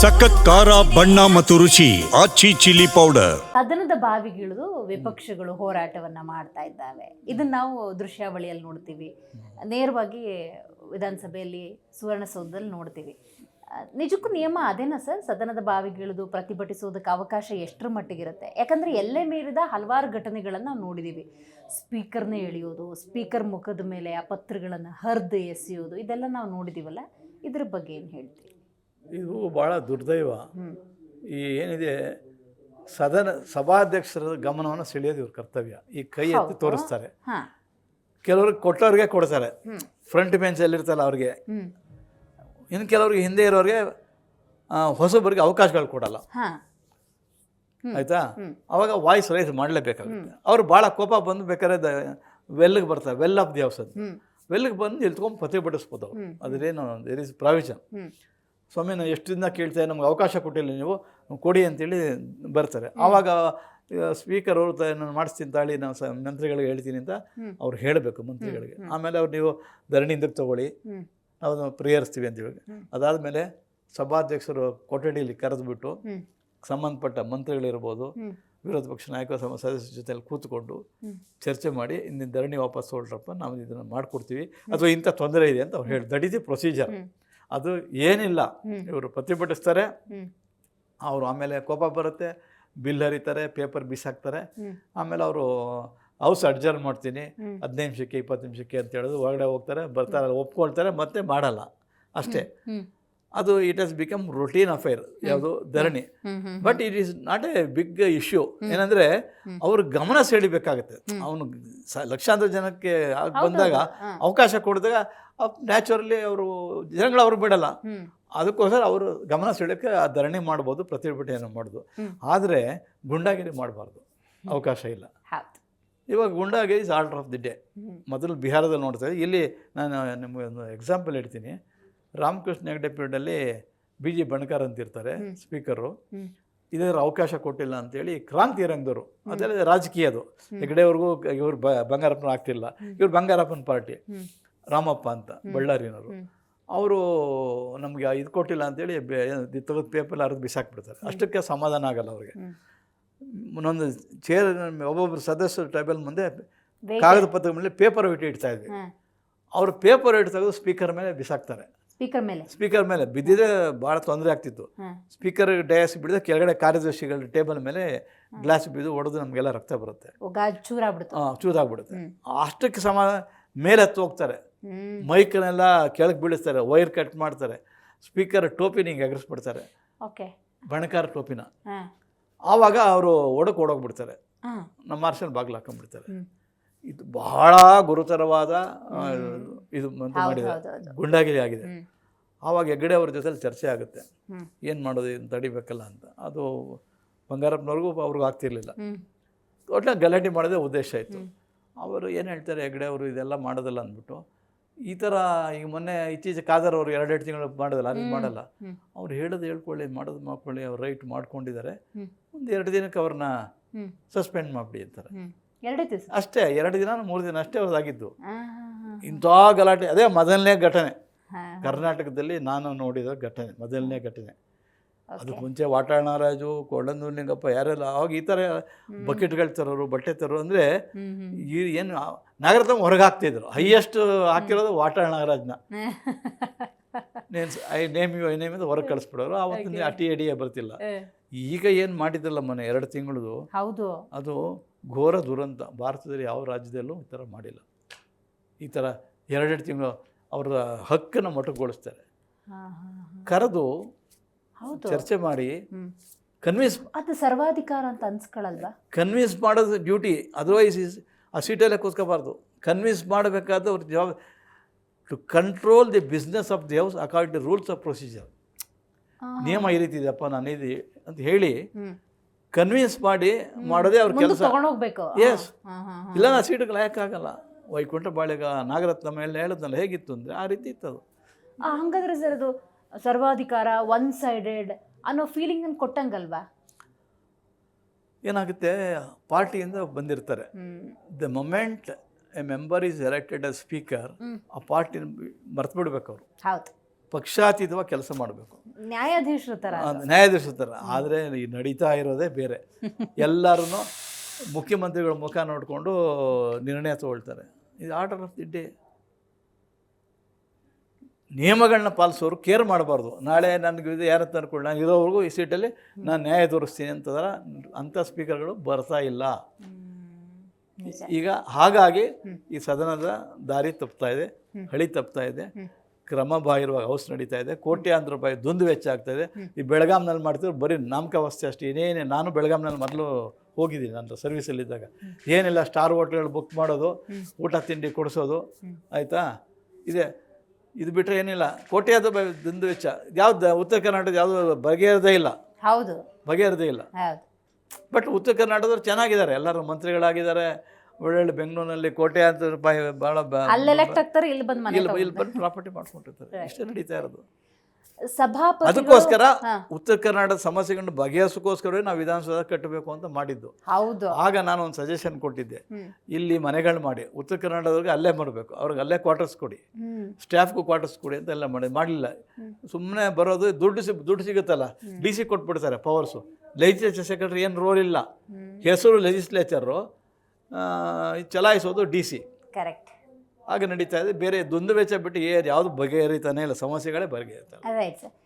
ಸಖತ್ ಖಾರ ಬಣ್ಣ ಮತ್ತು ರುಚಿ ಆಚಿ ಚಿಲ್ಲಿ ಪೌಡರ್. ಸದನದ ಬಾವಿಗಿಳಿದು ವಿಪಕ್ಷಗಳು ಹೋರಾಟವನ್ನ ಮಾಡ್ತಾ ಇದ್ದಾವೆ. ಇದನ್ನ ನಾವು ದೃಶ್ಯಾವಳಿಯಲ್ಲಿ ನೋಡ್ತೀವಿ, ನೇರವಾಗಿ ವಿಧಾನಸಭೆಯಲ್ಲಿ ಸುವರ್ಣಸೌಧದಲ್ಲಿ ನೋಡ್ತೀವಿ. ನಿಜಕ್ಕೂ ನಿಯಮ ಅದೇನಾ ಸರ್? ಸದನದ ಬಾವಿಗಿಳಿದು ಪ್ರತಿಭಟಿಸೋದಕ್ಕೆ ಅವಕಾಶ ಎಷ್ಟರ ಮಟ್ಟಿಗಿರುತ್ತೆ? ಯಾಕಂದರೆ ಎಲ್ಲೇ ಮೀರಿದ ಹಲವಾರು ಘಟನೆಗಳನ್ನು ನಾವು ನೋಡಿದ್ದೀವಿ. ಸ್ಪೀಕರ್ನ ಎಳೆಯೋದು, ಸ್ಪೀಕರ್ ಮುಖದ ಮೇಲೆ ಆ ಪತ್ರಗಳನ್ನು ಹರಿದು ಎಸೆಯೋದು, ಇದೆಲ್ಲ ನಾವು ನೋಡಿದ್ದೀವಲ್ಲ, ಇದ್ರ ಬಗ್ಗೆ ಏನು ಹೇಳ್ತೀವಿ? ಇದು ಭಾಳ ದುರ್ದೈವ. ಈ ಏನಿದೆ ಸಭಾಧ್ಯಕ್ಷರ ಗಮನವನ್ನು ಸೆಳೆಯೋದು ಇವ್ರ ಕರ್ತವ್ಯ. ಈ ಕೈ ಎತ್ತಿ ತೋರಿಸ್ತಾರೆ, ಕೆಲವ್ರಿಗೆ ಕೊಟ್ಟವ್ರಿಗೆ ಕೊಡ್ತಾರೆ, ಫ್ರಂಟ್ ಬೆಂಚಲ್ಲಿರ್ತಾರಲ್ಲ ಅವ್ರಿಗೆ. ಇನ್ನು ಕೆಲವ್ರಿಗೆ ಹಿಂದೆ ಇರೋರಿಗೆ ಹೊಸಬರಿಗೆ ಅವಕಾಶಗಳು ಕೊಡಲ್ಲ, ಆಯಿತಾ? ಅವಾಗ ವಾಯ್ಸ್ ರೈಸ್ ಮಾಡಲೇಬೇಕಾಗುತ್ತೆ. ಅವ್ರು ಭಾಳ ಕೋಪ ಬಂದು ಬೇಕಾದ್ರೆ ವೆಲ್ಗೆ ಬರ್ತಾರೆ, ವೆಲ್ ಆಫ್ ದಿ ಹೌಸ್ ಅದು, ವೆಲ್ಗೆ ಬಂದು ನಿಲ್ತ್ಕೊಂಡು ಪ್ರತಿಭಟಿಸ್ಬೋದು ಅವ್ರು. ಅದ್ರೇನು ದೇರ್ ಇಸ್ ಪ್ರಾವಿಷನ್. ಸ್ವಾಮಿ ನಾವು ಎಷ್ಟು ದಿನ ಕೇಳ್ತೇವೆ, ನಮ್ಗೆ ಅವಕಾಶ ಕೊಟ್ಟಿಲ್ಲ, ನೀವು ಕೊಡಿ ಅಂತೇಳಿ ಬರ್ತಾರೆ. ಆವಾಗ ಸ್ಪೀಕರ್ ಅವರು ನಾನು ಮಾಡಿಸ್ತೀನಿ ತಾಳಿ, ನಾವು ಮಂತ್ರಿಗಳಿಗೆ ಹೇಳ್ತೀನಿ ಅಂತ ಅವ್ರು ಹೇಳಬೇಕು ಮಂತ್ರಿಗಳಿಗೆ. ಆಮೇಲೆ ಅವ್ರು ನೀವು ಧರಣಿಯಿಂದ ತಗೊಳ್ಳಿ, ನಾವು ಪ್ರೇಯರ್ಸ್ತೀವಿ ಅಂತೇಳಿ. ಅದಾದಮೇಲೆ ಸಭಾಧ್ಯಕ್ಷರು ಕೊಠಡಿಯಲ್ಲಿ ಕರೆದುಬಿಟ್ಟು ಸಂಬಂಧಪಟ್ಟ ಮಂತ್ರಿಗಳಿರ್ಬೋದು, ವಿರೋಧ ಪಕ್ಷ ನಾಯಕರ ಸದಸ್ಯರ ಜೊತೆಲಿ ಕೂತ್ಕೊಂಡು ಚರ್ಚೆ ಮಾಡಿ, ಇಂದಿನ ಧರಣಿ ವಾಪಸ್ ಹೊರಟ್ರಪ್ಪ, ನಾವು ಇದನ್ನು ಮಾಡಿಕೊಡ್ತೀವಿ, ಅಥವಾ ಇಂಥ ತೊಂದರೆ ಇದೆ ಅಂತ ಅವ್ರು ಹೇಳಿ. That is the procedure. ಅದು ಏನಿಲ್ಲ, ಇವರು ಪ್ರತಿಭಟಿಸ್ತಾರೆ, ಅವರು ಆಮೇಲೆ ಕೋಪ ಬರುತ್ತೆ, ಬಿಲ್ ಹರಿತಾರೆ, ಪೇಪರ್ ಬಿಸಾಕ್ತಾರೆ. ಆಮೇಲೆ ಅವರು ಹೌಸ್ ಅಡ್ಜರ್ನ್ ಮಾಡ್ತೀನಿ 15 ನಿಮಿಷಕ್ಕೆ 20 ನಿಮಿಷಕ್ಕೆ ಅಂತ ಹೇಳೋದು, ಹೊರಗಡೆ ಹೋಗ್ತಾರೆ, ಬರ್ತಾರೆ, ಒಪ್ಕೊಳ್ತಾರೆ, ಮತ್ತೆ ಮಾಡಲ್ಲ, ಅಷ್ಟೇ. ಅದು it has become routine affair, ಯಾವುದು ಧರಣಿ. But it is not a big issue. ಏನಂದರೆ ಅವ್ರ ಗಮನ ಸೆಳಿಬೇಕಾಗತ್ತೆ. ಅವನು ಲಕ್ಷಾಂತರ ಜನಕ್ಕೆ ಬಂದಾಗ ಅವಕಾಶ ಕೊಡಿದಾಗ ನ್ಯಾಚುರಲಿ ಅವರು ಜನಗಳು ಅವ್ರಿಗೆ ಬಿಡಲ್ಲ. ಅದಕ್ಕೋಸ್ಕರ ಅವರು ಗಮನ ಸೆಳೆಯೋಕ್ಕೆ ಆ ಧರಣಿ ಮಾಡ್ಬೋದು, ಪ್ರತಿಭಟನೆಯನ್ನು ಮಾಡೋದು. ಆದರೆ ಗುಂಡಾಗಿರಿ ಮಾಡಬಾರ್ದು, ಅವಕಾಶ ಇಲ್ಲ. ಇವಾಗ ಗುಂಡಾಗಿರಿ is order of the day. ಮೊದಲು ಬಿಹಾರದಲ್ಲಿ ನೋಡ್ತಾರೆ. ಇಲ್ಲಿ ನಾನು ನಿಮಗೆ ಒಂದು ಎಕ್ಸಾಂಪಲ್ ಹೇಳ್ತೀನಿ. ರಾಮಕೃಷ್ಣ ಹೆಗಡೆ ಪೀರಿಯಡಲ್ಲಿ ಬಿ ಜಿ ಬಣಕಾರ್ ಅಂತಿರ್ತಾರೆ ಸ್ಪೀಕರು. ಇದರ ಅವಕಾಶ ಕೊಟ್ಟಿಲ್ಲ ಅಂತೇಳಿ ಕ್ರಾಂತಿ ರಂಗದವರು, ಅದೆಲ್ಲ ರಾಜಕೀಯ. ಅದು ಹೆಗಡೆಯವ್ರಿಗೂ ಇವ್ರು ಬಂಗಾರಪ್ಪನ ಆಗ್ತಿಲ್ಲ, ಇವ್ರು ಬಂಗಾರಪ್ಪನ ಪಾರ್ಟಿ, ರಾಮಪ್ಪ ಅಂತ ಬಳ್ಳಾರಿನವರು. ಅವರು ನಮಗೆ ಇದು ಕೊಟ್ಟಿಲ್ಲ ಅಂತೇಳಿ ತೆಗೆದು ಪೇಪರ್ ಹರಿದು ಬಿಸಾಕ್ಬಿಡ್ತಾರೆ. ಅಷ್ಟಕ್ಕೆ ಸಮಾಧಾನ ಆಗಲ್ಲ ಅವ್ರಿಗೆ. ಒಂದೊಂದು ಚೇರ್ ಒಬ್ಬೊಬ್ಬರು ಸದಸ್ಯರು ಟೇಬಲ್ ಮುಂದೆ ಕಾಗದ ಪತ್ರದ ಮೇಲೆ ಪೇಪರ್ ಇಡ್ತಾ ಇದ್ವಿ. ಅವರು ಪೇಪರ್ ತೆಗೆದು ಸ್ಪೀಕರ್ ಮೇಲೆ ಬಿಸಾಕ್ತಾರೆ. ಸ್ಪೀಕರ್ ಮೇಲೆ ಬಿದ್ದಿದ್ರೆ ಭಾಳ ತೊಂದರೆ ಆಗ್ತಿತ್ತು. ಸ್ಪೀಕರ್ ಡಯಾಸ್ ಬಿಡಿದ್ರೆ ಕೆಳಗಡೆ ಕಾರ್ಯದರ್ಶಿಗಳ ಟೇಬಲ್ ಮೇಲೆ ಗ್ಲಾಸ್ ಬಿದ್ದು ಹೊಡೆದು ನಮಗೆಲ್ಲ ರಕ್ತ ಬರುತ್ತೆ, ಚೂರಾಗ್ಬಿಡುತ್ತೆ. ಅಷ್ಟಕ್ಕೆ ಮೇಲೆ ಹತ್ತು ಹೋಗ್ತಾರೆ, ಮೈಕನ್ನೆಲ್ಲ ಕೆಳಗೆ ಬೀಳಿಸ್ತಾರೆ, ವೈರ್ ಕಟ್ ಮಾಡ್ತಾರೆ, ಸ್ಪೀಕರ್ ಟೋಪಿನ ಹಿಂಗೆ ಎಗರಿಸ್ಬಿಡ್ತಾರೆ, ಬಣಕಾರ ಟೋಪಿನ. ಆವಾಗ ಅವರು ಓಡೋಗ್ಬಿಡ್ತಾರೆ, ನಮ್ಮ ಮಾರ್ಷಲ್ ಬಾಗಿಲು ಹಾಕೊಂಡ್ಬಿಡ್ತಾರೆ. ಇದು ಬಹಳ ಗುರುತರವಾದ ಇದು ಮಾಡಿದ್ದಾರೆ, ಗುಂಡಾಗಿರಿ ಆಗಿದೆ. ಆವಾಗ ಹೆಗ್ಗಡೆ ಅವ್ರ ಜೊತೆಲಿ ಚರ್ಚೆ ಆಗುತ್ತೆ, ಏನು ಮಾಡೋದು, ಇದನ್ನು ತಡಿಬೇಕಲ್ಲ ಅಂತ. ಅದು ಬಂಗಾರಪ್ಪನವ್ರಿಗೂ ಅವ್ರಿಗೂ ಆಗ್ತಿರ್ಲಿಲ್ಲ. ಒಟ್ಟಿನಲ್ಲಿ ಗಲಾಟೆ ಮಾಡೋದೇ ಉದ್ದೇಶ ಇತ್ತು. ಅವರು ಏನು ಹೇಳ್ತಾರೆ, ಹೆಗ್ಗಡೆ ಅವರು ಇದೆಲ್ಲ ಮಾಡೋದಲ್ಲ ಅಂದ್ಬಿಟ್ಟು, ಈ ಥರ ಈಗ ಮೊನ್ನೆ ಇತ್ತೀಚೆಗೆ ಕಾದರ್ ಅವರು 2 ತಿಂಗಳು ಮಾಡೋದಲ್ಲ, ಅದು ಮಾಡಲ್ಲ. ಅವ್ರು ಹೇಳೋದು ಹೇಳ್ಕೊಳ್ಳಿ, ಮಾಡೋದು ಮಾಡ್ಕೊಳ್ಳಿ, ಅವ್ರು ರೈಟ್ ಮಾಡ್ಕೊಂಡಿದ್ದಾರೆ, ಒಂದು 2 ದಿನಕ್ಕೆ ಅವ್ರನ್ನ ಸಸ್ಪೆಂಡ್ ಮಾಡಿಬಿಡಿ ಅಂತಾರೆ. ಅಷ್ಟೇ, 2 ದಿನ 3 ದಿನ ಅಷ್ಟೇ ಅವ್ರದ್ದಾಗಿದ್ದು. ಇಂಥ ಗಲಾಟೆ ಅದೇ ಮೊದಲನೇ ಘಟನೆ ಕರ್ನಾಟಕದಲ್ಲಿ ನಾನು ನೋಡಿದ ಘಟನೆ, ಮೊದಲನೇ ಘಟನೆ. ಅದಕ್ಕೆ ಮುಂಚೆ ವಾಟಾಳನಾರಾಜು, ಕೊಳ್ಳಂದೂರು ಲಿಂಗಪ್ಪ, ಯಾರೆಲ್ಲ ಅವಾಗ ಈ ಥರ ಬಕೆಟ್ಗಳು ತರೋರು, ಬಟ್ಟೆ ತರೋರು. ಅಂದರೆ ಈ ಏನು ನಾಗರತ್ನ ಹೊರಗೆ ಹಾಕ್ತಿದ್ರು. ಹೈಯೆಸ್ಟ್ ಹಾಕಿರೋದು ವಾಟಾಳನಾಗರಾಜ್ನ ನೇಮ್ ಅಂತ ಹೊರಗೆ ಕಳಿಸ್ಬಿಡೋರು. ಆವತ್ತಿನ ಅಟಿ ಅಡಿಯೇ ಬರ್ತಿಲ್ಲ. ಈಗ ಏನು ಮಾಡಿದ್ರಲ್ಲ ಮೊನ್ನೆ 2 ತಿಂಗಳದು, ಅದು ಘೋರ ದುರಂತ. ಭಾರತದಲ್ಲಿ ಯಾವ ರಾಜ್ಯದಲ್ಲೂ ಈ ಥರ ಮಾಡಿಲ್ಲ. ಈ ಥರ 2 ತಿಂಗಳು ಅವರ ಹಕ್ಕನ್ನು ಮೊಟಕುಗೊಳಿಸ್ತಾರೆ. ಕರೆದು ಚರ್ಚೆ ಮಾಡಿ ಕನ್ವಿನ್ಸ್, ಅದು ಸರ್ವಾಧಿಕಾರ ಅಂತ ಅನ್ಸ್ಕೊಳ್ಳಲ್ವಾ? ಕನ್ವಿನ್ಸ್ ಮಾಡೋದು ಡ್ಯೂಟಿ. ಅದರ್ವೈಸ್ ಆ ಸೀಟಲ್ಲೇ ಕೂತ್ಕೋಬಾರ್ದು. ಕನ್ವಿನ್ಸ್ ಮಾಡಬೇಕಾದ ಅವ್ರ job to control the business of the house according to rules of procedure. ನಿಯಮ ಈ ರೀತಿ ಇದೆಯಪ್ಪ, ನಾನು ಇದು ಅಂತ ಹೇಳಿ ಕನ್ವಿನ್ಸ್ ಮಾಡಿ ಮಾಡೋದೇ ಅವ್ರ ಕೆಲಸ. ಎಸ್, ಇಲ್ಲ ನಾ ಸೀಟಿಗೆ ಲಾಯಕ್ಕಾಗಲ್ಲ. ವೈಕುಂಠ ಬಾಳೆಗ ನಾಗರತ್ನ ಮೇಲೆ ಹೇಳಿದ್ನಲ್ಲ, ಹೇಗಿತ್ತು ಅಂದರೆ ಆ ರೀತಿ ಇತ್ತದು. ಹಂಗಾದ್ರೆ ಸರ್ ಅದು ಸರ್ವಾಧಿಕಾರ, ಒನ್ ಸೈಡೆಡ್ ಅನ್ನೋ ಫೀಲಿಂಗ್ ಅನ್ನು ಕೊಟ್ಟಂಗಲ್ವಾ? ಏನಾಗುತ್ತೆ, ಪಾರ್ಟಿಯಿಂದ ಬಂದಿರ್ತಾರೆ. The moment A member is elected us speaker, ಆ ಪಾರ್ಟಿನ ಮರ್ತು ಬಿಡ್ಬೇಕು ಅವರು. ಪಕ್ಷಾತೀತವಾಗಿ ಕೆಲಸ ಮಾಡಬೇಕು, ನ್ಯಾಯಾಧೀಶರ ಥರ. ನ್ಯಾಯಾಧೀಶರ ಥರ. ಆದರೆ ಈ ನಡೀತಾ ಇರೋದೇ ಬೇರೆ. ಎಲ್ಲರೂ ಮುಖ್ಯಮಂತ್ರಿಗಳ ಮುಖ ನೋಡಿಕೊಂಡು ನಿರ್ಣಯ ತಗೊಳ್ತಾರೆ. ಇದು ಆರ್ಡರ್ ಆಫ್ ದಿ ಡೇ. ನಿಯಮಗಳನ್ನ ಪಾಲಿಸೋರು ಕೇರ್ ಮಾಡಬಾರ್ದು. ನಾಳೆ ನನಗೆ ಇದು ಯಾರ ತಂದ್ಕೊಳ್ಳಿ, ನಾನು ಇರೋವರೆಗೂ ಈ ಸೀಟಲ್ಲಿ ನಾನು ನ್ಯಾಯ ತೋರಿಸ್ತೀನಿ ಅಂತಂದ್ರೆ ಅಂಥ ಸ್ಪೀಕರ್ಗಳು ಬರ್ತಾ ಇಲ್ಲ. ಈಗ ಹಾಗಾಗಿ ಈ ಸದನದ ದಾರಿ ತಪ್ತಾ ಇದೆ, ಹಳಿ ತಪ್ತಾ ಇದೆ, ಕ್ರಮ ಬಾಹಿರವಾಗಿ ಹೌಸ್ ನಡೀತಾ ಇದೆ, ಕೋಟ್ಯಾಂತರ ರೂಪಾಯಿ ದುಂದು ವೆಚ್ಚ ಆಗ್ತಾ ಇದೆ. ಈ ಬೆಳಗಾಂನಲ್ಲಿ ಮಾಡ್ತಿದ್ರು ಬರೀ ನಾಮಕಾವಸ್ಥೆ ಅಷ್ಟೇ. ಏನೇನೇ, ನಾನು ಬೆಳಗಾಂನಲ್ಲಿ ಮೊದಲು ಹೋಗಿದ್ದೀನಿ ನನ್ನ ಸರ್ವಿಸಲ್ಲಿದ್ದಾಗ. ಏನಿಲ್ಲ, ಸ್ಟಾರ್ ಹೋಟ್ಲ್ಗಳು ಬುಕ್ ಮಾಡೋದು, ಊಟ ತಿಂಡಿ ಕೊಡಿಸೋದು, ಆಯಿತಾ, ಇದೆ. ಇದು ಬಿಟ್ಟರೆ ಏನಿಲ್ಲ. ಕೋಟ್ಯಾಂತರ ರೂಪಾಯಿ ದುಂದು ವೆಚ್ಚ ಯಾವ್ದು ಉತ್ತರ ಕರ್ನಾಟಕದ ಯಾವುದು ಬಗೆಹರದೇ ಇಲ್ಲ. ಹೌದು, ಬಗೆಹರದೇ ಇಲ್ಲ. ಹೌದು. ಬಟ್ ಉತ್ತರ ಕರ್ನಾಟಕದವ್ರು ಚೆನ್ನಾಗಿದ್ದಾರೆ, ಎಲ್ಲರೂ ಮಂತ್ರಿಗಳಾಗಿದ್ದಾರೆ. ಒಳ್ಳೊಳ್ಳೆ ಬೆಂಗಳೂರಿನಲ್ಲಿ ಕೋಟ್ಯಾಂತರ ರೂಪಾಯಿ ಭಾಳ ಅಲ್ಲಿ ಎಲೆಕ್ಟ್ ಆಗ್ತಾರೆ, ಇಲ್ಲಿ ಬಂದು ಮನೆ ಇಲ್ಲಿ ಬಂದು ಪ್ರಾಪರ್ಟಿ ಮಾಡ್ಕೊಂಡಿರ್ತಾರೆ. ಇಷ್ಟೇ ನಡೀತಾ ಇರೋದು. ಸಭಾಪತಿ ಅದಕ್ಕೋಸ್ಕರ ಉತ್ತರ ಕರ್ನಾಟಕದ ಸಮಸ್ಯೆಗಳನ್ನ ಬಗೆಹರಿಸೋಕ್ಕೋಸ್ಕರವೇ ನಾವು ವಿಧಾನಸೌಧ ಕಟ್ಟಬೇಕು ಅಂತ ಮಾಡಿದ್ದು. ಹೌದು. ಆಗ ನಾನು ಒಂದು ಸಜೆಷನ್ ಕೊಟ್ಟಿದ್ದೆ, ಇಲ್ಲಿ ಮನೆಗಳು ಮಾಡಿ ಉತ್ತರ ಕರ್ನಾಟಕದವ್ರಿಗೆ ಅಲ್ಲೇ ಮಾಡಬೇಕು, ಅವ್ರಿಗೆ ಅಲ್ಲೇ ಕ್ವಾರ್ಟರ್ಸ್ ಕೊಡಿ, ಸ್ಟಾಫ್ಗೂ ಕ್ವಾರ್ಟರ್ಸ್ ಕೊಡಿ ಅಂತ ಎಲ್ಲ ಮಾಡಲಿಲ್ಲ. ಸುಮ್ಮನೆ ಬರೋದು, ದುಡ್ಡು ಸಿಗುತ್ತಲ್ಲ, ಡಿ ಸಿ ಕೊಟ್ಬಿಡ್ತಾರೆ ಪವರ್ಸು. ಲೆಜಿಸ್ಲೇಚರ್ ಸೆಕ್ರೆಟರಿ ಏನು ರೋಲ್ ಇಲ್ಲ, ಹೆಸರು ಲೆಜಿಸ್ಲೇಚರು, ಚಲಾಯಿಸೋದು ಡಿ ಸಿ. ಕರೆಕ್ಟ್. ಆಗ ನಡೀತಾ ಇದೆ. ಬೇರೆ ದುಂದು ವೆಚ್ಚ ಬಿಟ್ಟು ಯಾವುದು ಬಗೆಹರಿತಾನೆ ಇಲ್ಲ, ಸಮಸ್ಯೆಗಳೇ ಬಗೆಹರಿತಾನೆ. Right sir.